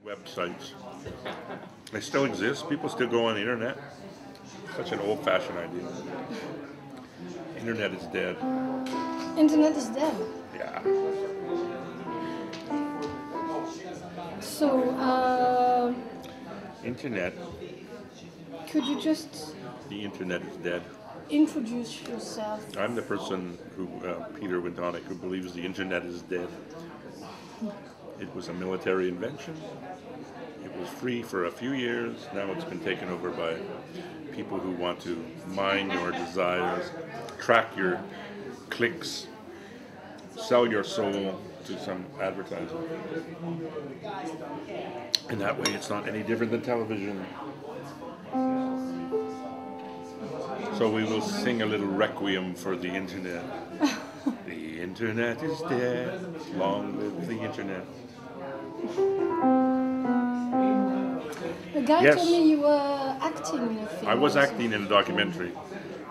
Websites. They still exist. People still go on the internet. Such an old-fashioned idea. Internet is dead. Internet is dead. Yeah. So, Internet. could you just The internet is dead. introduce yourself? I'm the person who, Peter Wintonick, who believes the internet is dead. It was a military invention. It was free for a few years. Now it's been taken over by people who want to mine your desires, track your clicks, sell your soul to some advertiser. And that way it's not any different than television. So we will sing a little requiem for the internet. The internet is dead. Long live the internet. A guy Yes. told me you were acting in a film. I was also. acting in a documentary.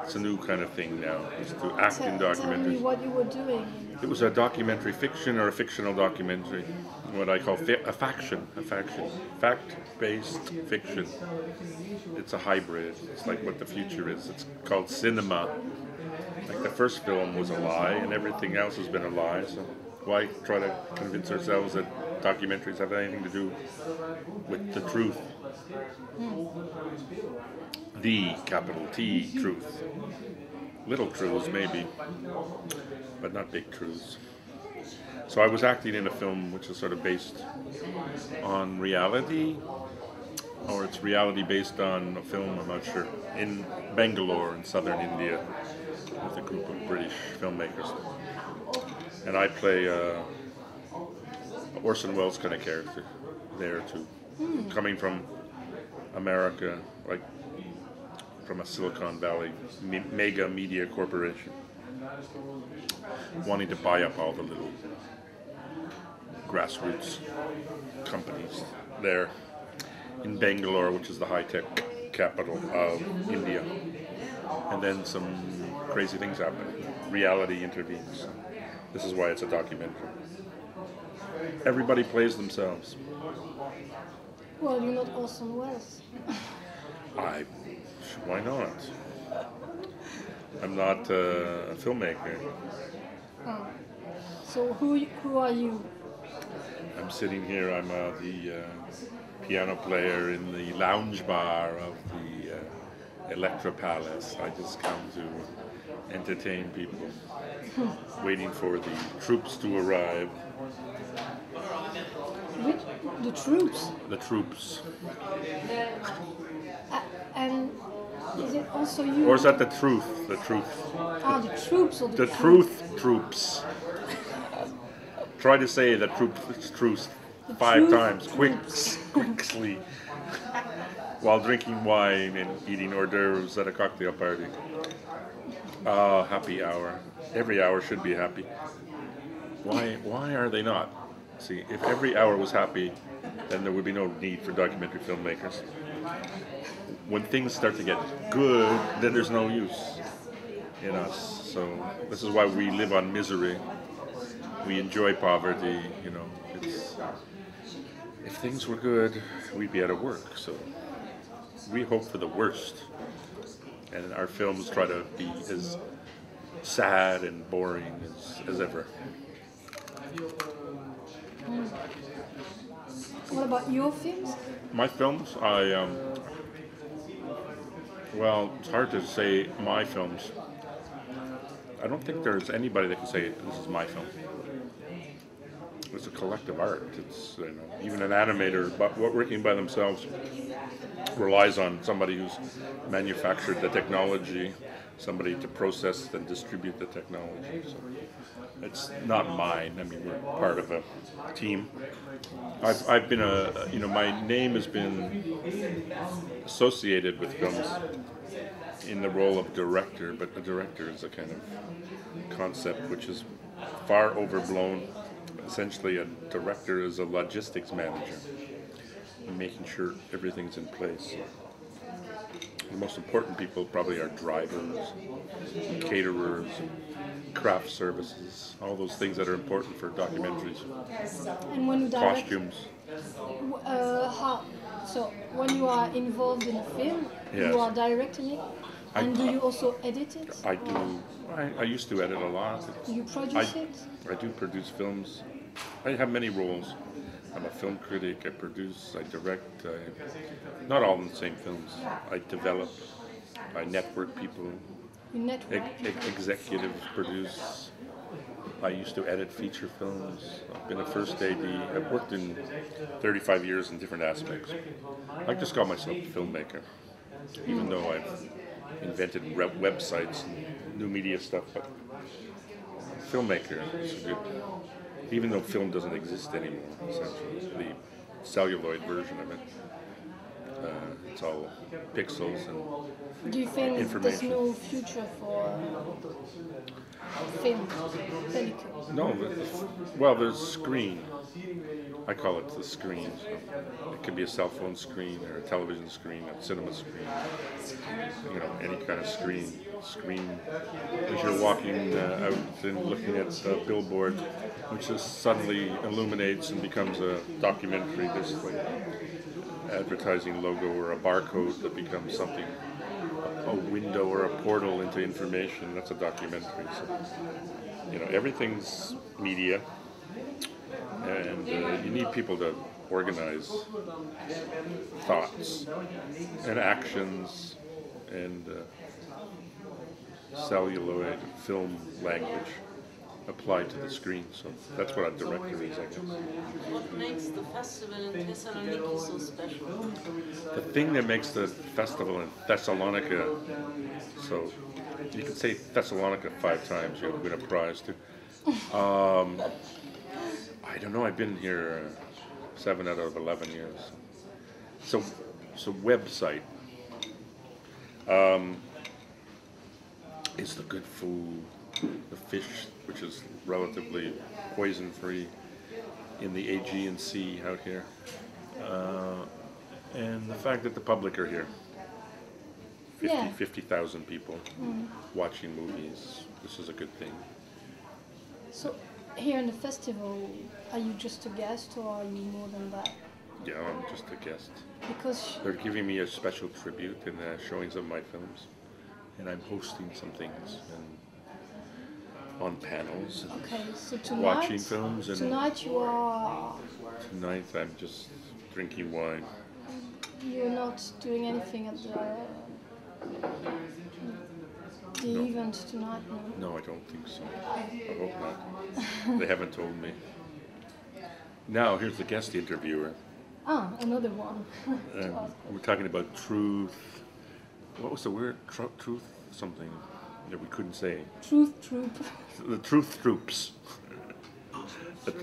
It's a new kind of thing now, is to act in Tell me documentaries. what you were doing. It was a documentary fiction or a fictional documentary, what I call a fact-based fiction. It's a hybrid. It's like what the future is. It's called cinema. Like the first film was a lie, and everything else has been a lie. So why try to convince ourselves that documentaries have anything to do with the truth? The capital T truth. Little truths maybe, but not big truths. So I was acting in a film which is sort of based on reality, or it's reality based on a film, I'm not sure, in Bangalore in southern India with a group of British filmmakers. And I play a Orson Welles kind of character there too, coming from America, like from a Silicon Valley mega media corporation, wanting to buy up all the little grassroots companies there in Bangalore, which is the high-tech capital of India. And then some crazy things happen. Reality intervenes. This is why it's a documentary. Everybody plays themselves. Well, you're not Orson Welles. Why not? I'm not a filmmaker. Oh. So who are you? I'm sitting here. I'm the piano player in the lounge bar of the Electra Palace. I just come to entertain people, waiting for the troops to arrive. Which the troops? The troops. And is it also you? Or is that the truth? The truth. Ah, the troops or The truth troops. Try to say the truth 5 truth times, troops. quickly, while drinking wine and eating hors d'oeuvres at a cocktail party. Ah, happy hour. Every hour should be happy. Why are they not? See, if every hour was happy, then there would be no need for documentary filmmakers. When things start to get good, then there's no use in us. So this is why we live on misery. We enjoy poverty, you know. If things were good, we'd be out of work. So we hope for the worst. And our films try to be as sad and boring as ever. What about your films? My films, well, it's hard to say my films. I don't think there's anybody that can say this is my film. It's a collective art. It's even an animator, but working by themselves relies on somebody who's manufactured the technology, somebody to process and distribute the technology. So it's not mine. I mean, we're part of a team. I've been my name has been associated with films in the role of director, but a director is a kind of concept which is far overblown. Essentially, a director is a logistics manager, making sure everything's in place. The most important people probably are drivers, caterers, craft services, all those things that are important for documentaries. And when you direct, Costumes. how? So when you are involved in a film, Yes. you are directing it, I- and do you also edit it? I do. I used to edit a lot. Do you produce it? I do produce films. I have many roles. I'm a film critic. I produce. I direct. Not all in the same films. I develop. I network people. You network. Executive produce. I used to edit feature films. I've been a first AD. I've worked in 35 years in different aspects. I just call myself a filmmaker, even though I've invented websites and new media stuff. But filmmaker is good. Even though film doesn't exist anymore, essentially, the celluloid version of it. It's all pixels and Do you think there's information. no future for film, pellicule? No, well, there's screen. I call it the screen. So it could be a cell phone screen or a television screen, a cinema screen. You know, any kind of screen. Screen. As you're walking out and looking at a billboard, which just suddenly illuminates and becomes a documentary. This like advertising logo or a barcode that becomes something. A window or a portal into information. That's a documentary. So, you know, everything's media, and you need people to organize thoughts and actions and celluloid film language applied to the screen. So that's what a director is, I guess. What makes the festival in Thessaloniki so special? The thing that makes the festival in Thessalonica, so you can say Thessalonica 5 times, you'll win a prize too. I don't know, I've been here 7 out of 11 years. So website is the good food, the fish, which is relatively poison-free in the Aegean Sea out here. And the fact that the public are here. 50,000 people watching movies. This is a good thing. So here in the festival, are you just a guest or are you more than that? Yeah, I'm just a guest. Because They're giving me a special tribute in the showings of my films. And I'm hosting some things and on panels and okay, so tonight, watching films. And tonight you are tonight I'm just drinking wine. you're not doing anything at the No. event tonight. No. No, I don't think so. I hope not. They haven't told me. Now, here's the guest interviewer. Ah, another one. We're talking about truth. What was the word? Truth something that we couldn't say. Truth troop. The truth troops.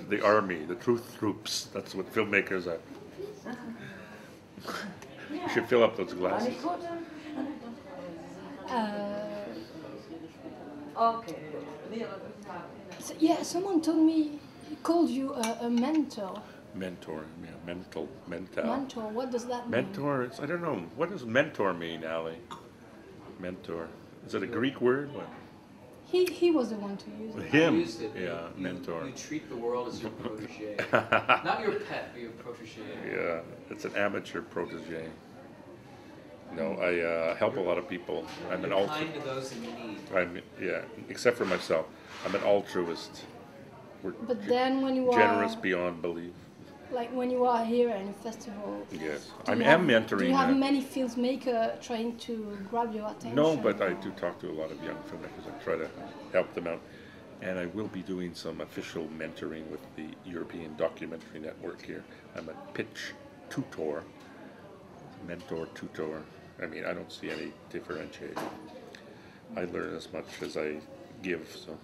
The army, the truth troops. That's what filmmakers are. You should fill up those glasses. So, yeah, someone told me he called you a mentor. Mentor, yeah, mental. Mentor, what does that mean? Mentor, I don't know. What does mentor mean, Ali? Mentor. Is it a Greek word? What? He was the one to use it. Him. Used it. Yeah, mentor. You treat the world as your protege. Not your pet, but your protege. Yeah, it's an amateur protege. No, I help a lot of people. I'm an You're altruist. kind to those in need. Yeah, except for myself. I'm an altruist. We're But then when you are generous beyond belief. like when you are here in a festival, Yes, do I you am have- Do mentoring. you have many filmmakers trying to grab your attention? No, but I do talk to a lot of young filmmakers. I try to help them out. And I will be doing some official mentoring with the European Documentary Network here. I'm a pitch tutor, mentor tutor. I mean, I don't see any differentiating. I learn as much as I give, so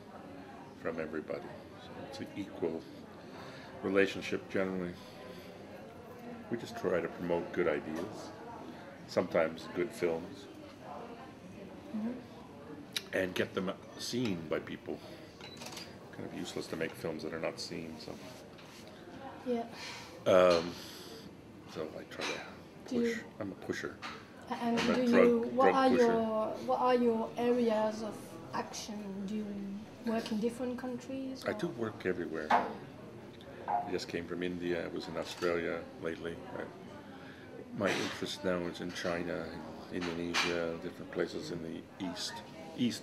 from everybody. So it's an equal relationship generally. We just try to promote good ideas, sometimes good films, and get them seen by people. Kind of useless to make films that are not seen, so Yeah. so I try to Do push. you- I'm a pusher. And I'm a do drug- you? What drug are pusher. your What are your areas of action? Do you work in different countries? I or- do work everywhere. I just came from India. I was in Australia lately. My interest now is in China, Indonesia, different places in the east,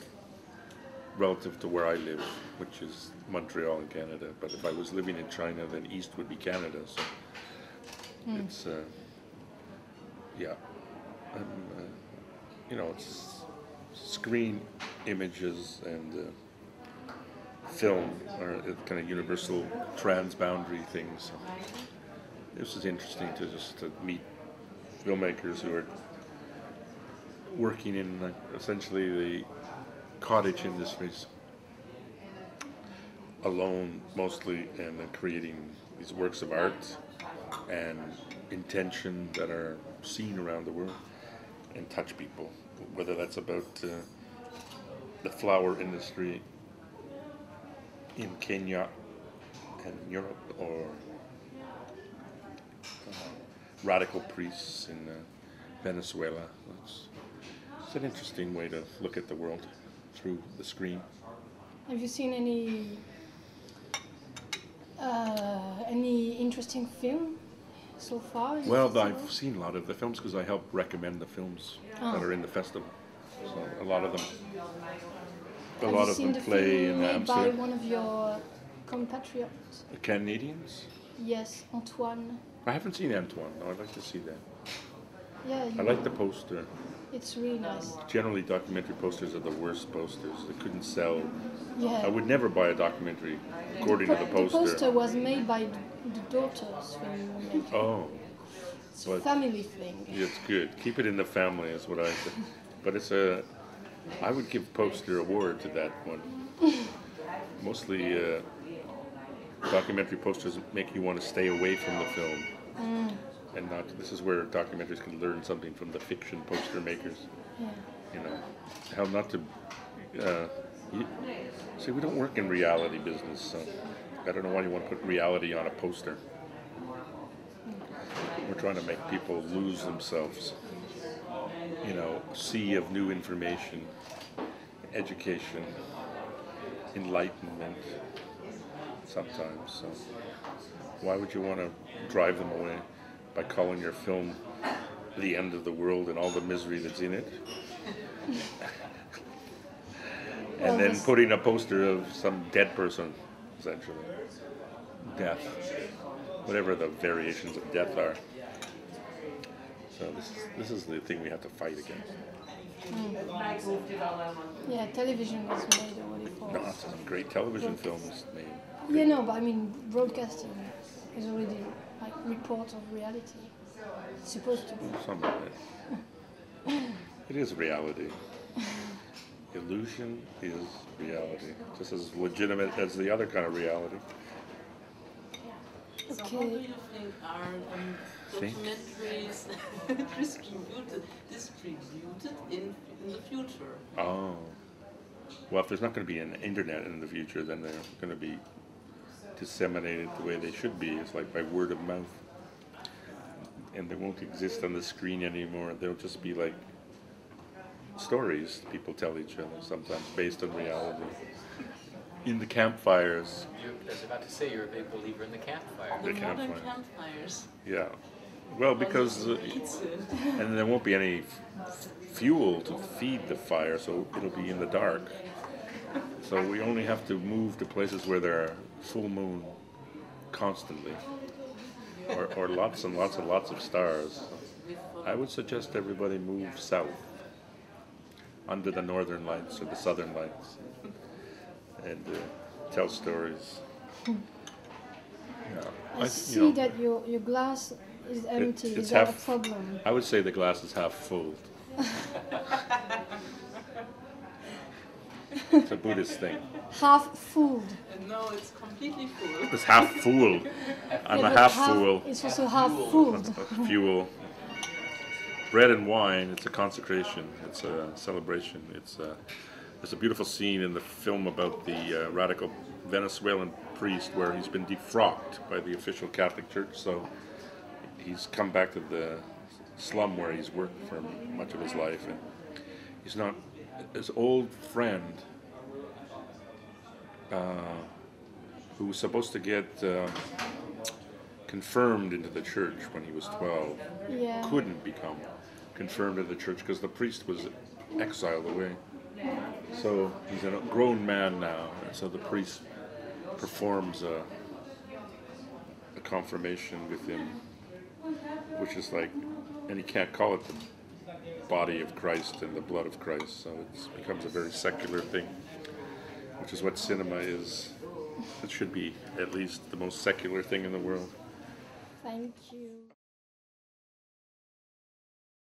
relative to where I live, which is Montreal in Canada. But if I was living in China, then east would be Canada. So it's yeah, it's screen images and film are kind of universal transboundary things. So this is interesting to meet filmmakers who are working in essentially the cottage industries alone mostly, and creating these works of art and intention that are seen around the world and touch people, whether that's about the flower industry in Kenya and Europe, or radical priests in Venezuela. It's an interesting way to look at the world through the screen. Have you seen any interesting film so far? Well, I've seen a lot of the films because I help recommend the films that are in the festival. So a lot of them play in made by Amsterdam. one of your compatriots? The Canadians? Yes, Antoine. I haven't seen Antoine. No, I'd like to see that. Yeah, I like the poster. it's really nice. Generally, documentary posters are the worst posters. They couldn't sell. Yeah. I would never buy a documentary according to the The poster. poster was made by the daughters filmmaker. Oh, It's a but- family thing. it's good. Keep it in the family is what I say. But I would give poster award to that one. Mostly documentary posters make you want to stay away from the film. And not, this is where documentaries can learn something from the fiction poster makers. Yeah. You know, how not to, see, we don't work in reality business, so I don't know why you want to put reality on a poster. We're trying to make people lose themselves, sea of new information, education, enlightenment sometimes. So why would you want to drive them away by calling your film the end of the world and all the misery that's in it? And then putting a poster of some dead person, essentially. Death. Whatever the variations of death are. So this is the thing we have to fight against. Yeah, television was made already for No, us. some great television films made. Yeah, no, but I mean, broadcasting is already like report of reality. It's supposed to be. Some of it. It is reality. Illusion is reality. Just as legitimate as the other kind of reality. So how do you think are Think? documentaries distributed in the future? Oh. Well, if there's not going to be an internet in the future, then they're going to be disseminated the way they should be. It's like by word of mouth. And they won't exist on the screen anymore. They'll just be like stories people tell each other, sometimes based on reality. In the campfires. I was about to say you're a big believer in the campfire. The The modern campfire. campfires. Yeah. Well, because Eats it. and there won't be any fuel to feed the fire, so it'll be in the dark. So we only have to move to places where there are full moon constantly, or lots and lots and lots of stars. I would suggest everybody move south, under the northern lights or the southern lights, and tell stories. Yeah. I see that your glass is empty. it's Is that a half- problem? I would say the glass is half full. It's a Buddhist thing. Half fooled. No, it's completely full. It's half fool. I'm Yeah, a but half fool. It's also half fooled. Fuel. Bread and wine. It's a consecration. It's a celebration. There's a beautiful scene in the film about the radical Venezuelan priest where he's been defrocked by the official Catholic Church. So he's come back to the slum where he's worked for much of his life, and he's not. His old friend who was supposed to get confirmed into the church when he was 12, Yeah. couldn't become confirmed into the church because the priest was exiled away. So he's a grown man now, and so the priest performs a confirmation with him, which is like, and he can't call it the body of Christ and the blood of Christ, so it becomes a very secular thing, which is what cinema is. It should be at least the most secular thing in the world. Thank you.